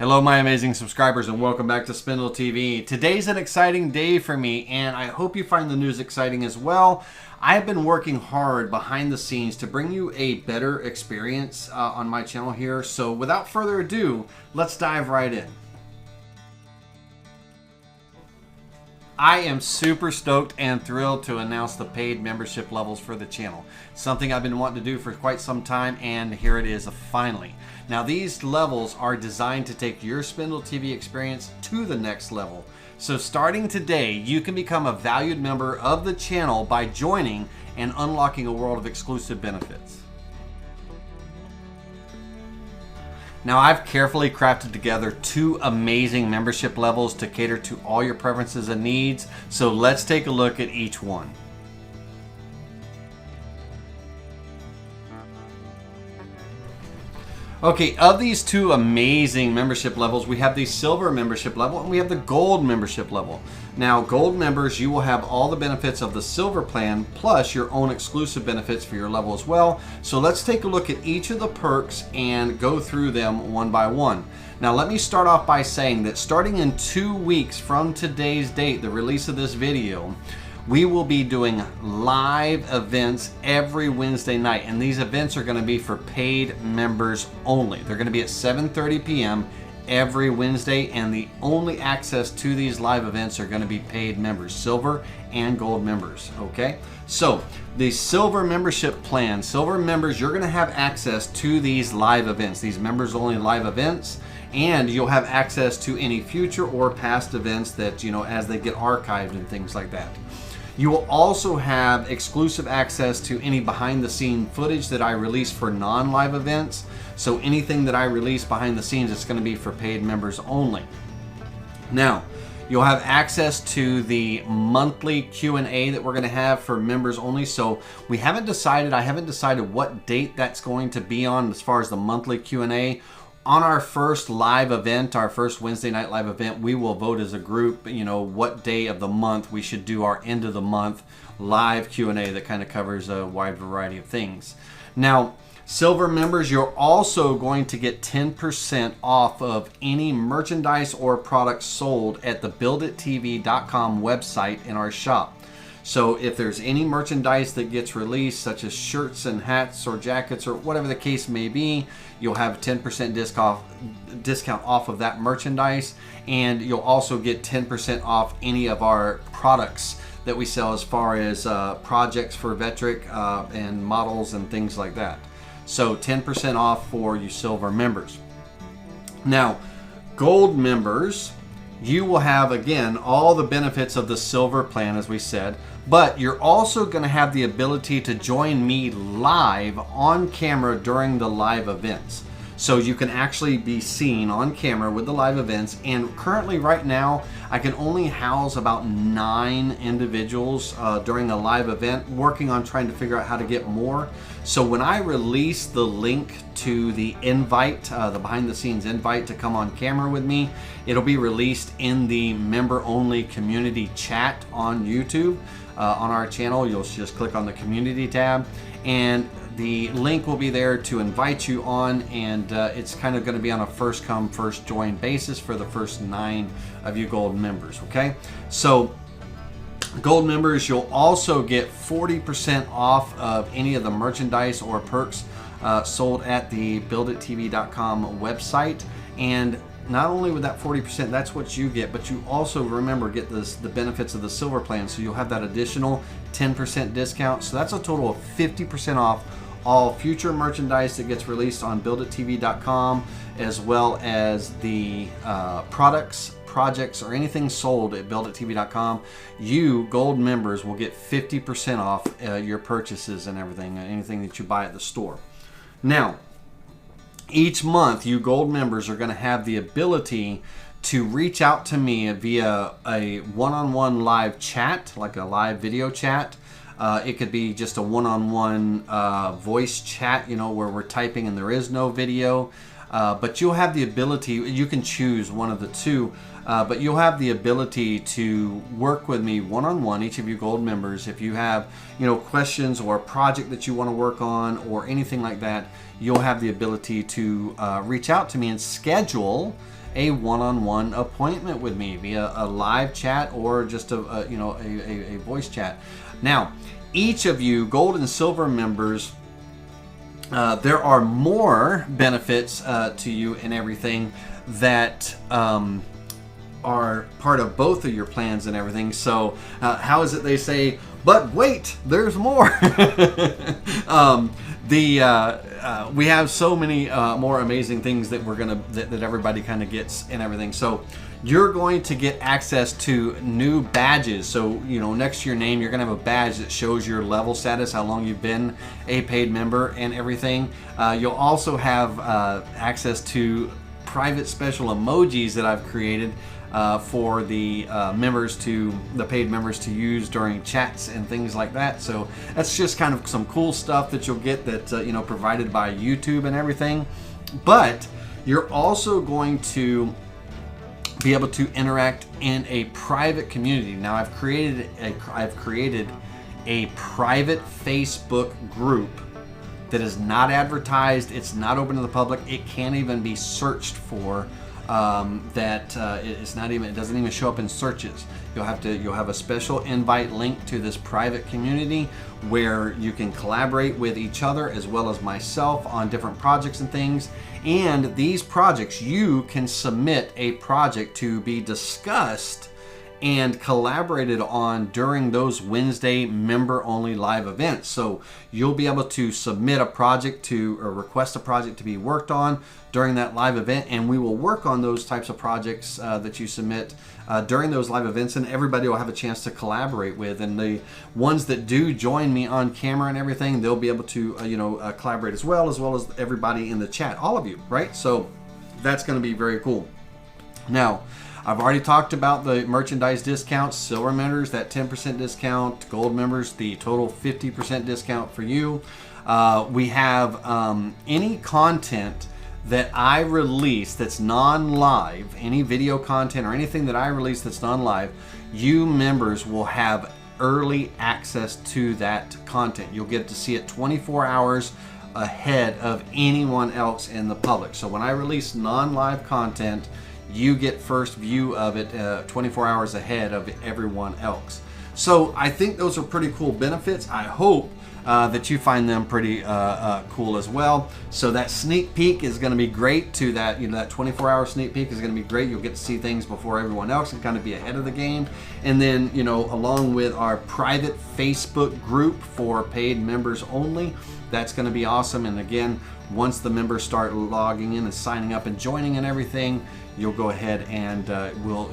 Hello my amazing subscribers and welcome back to SpindleTV. Today's an exciting day for me and I hope you find the news exciting as well. I have been working hard behind the scenes to bring you a better experience on my channel here. So without further ado, let's dive right in. I am super stoked and thrilled to announce the paid membership levels for the channel. Something I've been wanting to do for quite some time, and here it is finally. Now these levels are designed to take your SpindleTV experience to the next level. So starting today, you can become a valued member of the channel by joining and unlocking a world of exclusive benefits. Now I've carefully crafted together 2 amazing membership levels to cater to all your preferences and needs. So let's take a look at each one. Okay, of these 2 amazing membership levels, we have the silver membership level and we have the gold membership level. Now, gold members, you will have all the benefits of the silver plan plus your own exclusive benefits for your level as well. So let's take a look at each of the perks and go through them one by one. Now, let me start off by saying that starting in 2 weeks from today's date, the release of this video, we will be doing live events every Wednesday night, and these events are going to be for paid members only. They're going to be at 7:30 p.m. every Wednesday, and the only access to these live events are going to be paid members, silver and gold members. Okay, so the silver membership plan, silver members, you're going to have access to these live events, these members only live events, and you'll have access to any future or past events that, you know, as they get archived and things like that. You will also have exclusive access to any behind the scene footage that I release for non-live events. So anything that I release behind the scenes, it's going to be for paid members only. Now, you'll have access to the monthly Q&A that we're going to have for members only. So I haven't decided what date that's going to be on as far as the monthly Q&A. On our first live event, our first Wednesday night live event, we will vote as a group, you know, what day of the month we should do our end of the month live Q&A that kind of covers a wide variety of things. Now, silver members, you're also going to get 10% off of any merchandise or products sold at the BuildItTV.com website in our shop. So if there's any merchandise that gets released, such as shirts and hats or jackets or whatever the case may be, you'll have 10% discount off of that merchandise, and you'll also get 10% off any of our products that we sell as far as projects for Vetric and models and things like that. So 10% off for you silver members. Now, gold members, you will have, again, all the benefits of the silver plan, as we said, but you're also going to have the ability to join me live on camera during the live events. So you can actually be seen on camera with the live events, and currently right now I can only house about 9 individuals during a live event, working on trying to figure out how to get more. So when I release the link to the invite, the behind the scenes invite to come on camera with me, it'll be released in the member only community chat on YouTube. On our channel, you'll just click on the community tab and the link will be there to invite you on, and it's kind of going to be on a first come first join basis for the first 9 of you gold members. Okay, so gold members, you'll also get 40% off of any of the merchandise or perks sold at the BuildItTV.com website. And not only with that 40%, that's what you get, but you also, remember, get the benefits of the silver plan. So you'll have that additional 10% discount. So that's a total of 50% off all future merchandise that gets released on BuildItTV.com, as well as the products, projects, or anything sold at BuildItTV.com. You gold members will get 50% off your purchases and everything, anything that you buy at the store. Now, each month, you gold members are going to have the ability to reach out to me via a one-on-one live chat, like a live video chat. It could be just a one-on-one voice chat, you know, where we're typing and there is no video. But you'll have the ability, you can choose one of the 2, but you'll have the ability to work with me one-on-one, each of you gold members. If you have, you know, questions or a project that you want to work on or anything like that, you'll have the ability to reach out to me and schedule a one-on-one appointment with me via a live chat or just a voice chat. Now, each of you gold and silver members, there are more benefits to you and everything that are part of both of your plans and everything. So how is it they say, but wait, there's more? We have so many more amazing things that that everybody kind of gets and everything. So you're going to get access to new badges. So, next to your name, you're going to have a badge that shows your level status, how long you've been a paid member and everything. You'll also have access to private special emojis that I've created for the paid members to use during chats and things like that. So that's just kind of some cool stuff that you'll get that provided by YouTube and everything. But you're also going to be able to interact in a private community. Now I've created a private Facebook group that is not advertised. It's not open to the public. It can't even be searched for. It doesn't even show up in searches. You'll have a special invite link to this private community where you can collaborate with each other as well as myself on different projects and things. And these projects, you can submit a project to be discussed and collaborated on during those Wednesday member-only live events. So you'll be able to submit a project or request a project to be worked on during that live event, and we will work on those types of projects that you submit during those live events, and everybody will have a chance to collaborate with. And the ones that do join me on camera and everything, they'll be able to collaborate as well as everybody in the chat, all of you, right? So that's going to be very cool. Now, I've already talked about the merchandise discounts. Silver members, that 10% discount. Gold members, the total 50% discount for you. We have any content that I release that's non-live, any video content or anything that I release that's non-live, you members will have early access to that content. You'll get to see it 24 hours ahead of anyone else in the public. So when I release non-live content, you get first view of it 24 hours ahead of everyone else. So I think those are pretty cool benefits. I hope that you find them pretty cool as well. So that sneak peek is going to be great. That 24-hour sneak peek is going to be great. You'll get to see things before everyone else and kind of be ahead of the game. And then along with our private Facebook group for paid members only, that's going to be awesome. And again, once the members start logging in and signing up and joining and everything, you'll go ahead and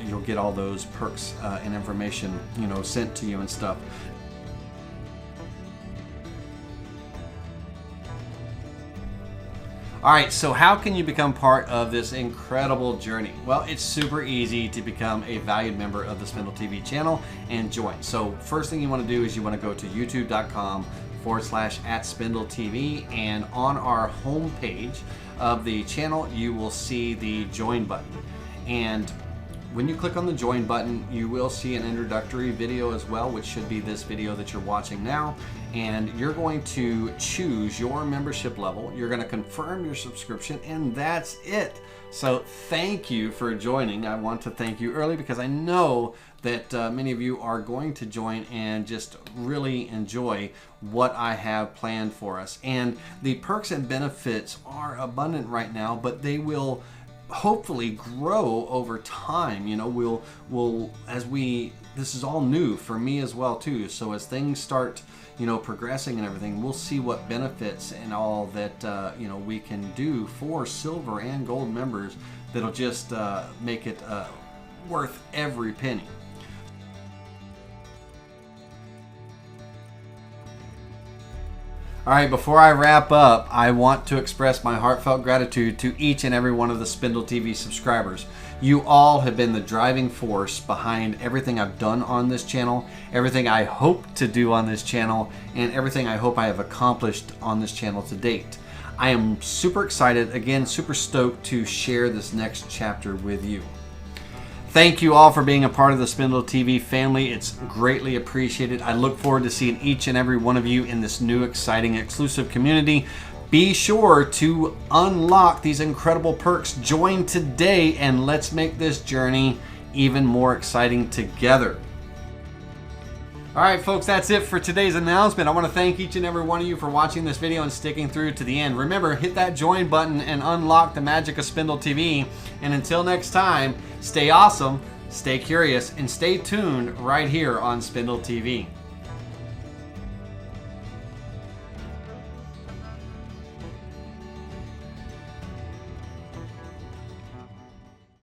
you'll get all those perks and information sent to you and stuff. All right, so how can you become part of this incredible journey? Well, it's super easy to become a valued member of the SpindleTV channel and join. So first thing you want to do is you want to go to youtube.com/@SpindleTV, and on our home page of the channel, you will see the join button. And when you click on the join button, you will see an introductory video as well, which should be this video that you're watching now. And you're going to choose your membership level. You're going to confirm your subscription, and that's it. So thank you for joining. I want to thank you early because I know that many of you are going to join and just really enjoy what I have planned for us. And the perks and benefits are abundant right now, but they will hopefully grow over time. This is all new for me as well too. So as things start progressing and everything, we'll see what benefits and all that we can do for silver and gold members that'll just make it worth every penny. All right, before I wrap up, I want to express my heartfelt gratitude to each and every one of the SpindleTV subscribers. You all have been the driving force behind everything I've done on this channel, everything I hope to do on this channel, and everything I hope I have accomplished on this channel to date. I am super excited, again, super stoked to share this next chapter with you. Thank you all for being a part of the SpindleTV family. It's greatly appreciated. I look forward to seeing each and every one of you in this new, exciting, exclusive community. Be sure to unlock these incredible perks. Join today and let's make this journey even more exciting together. All right, folks, that's it for today's announcement. I want to thank each and every one of you for watching this video and sticking through to the end. Remember, hit that join button and unlock the magic of SpindleTV. And until next time, stay awesome, stay curious, and stay tuned right here on SpindleTV.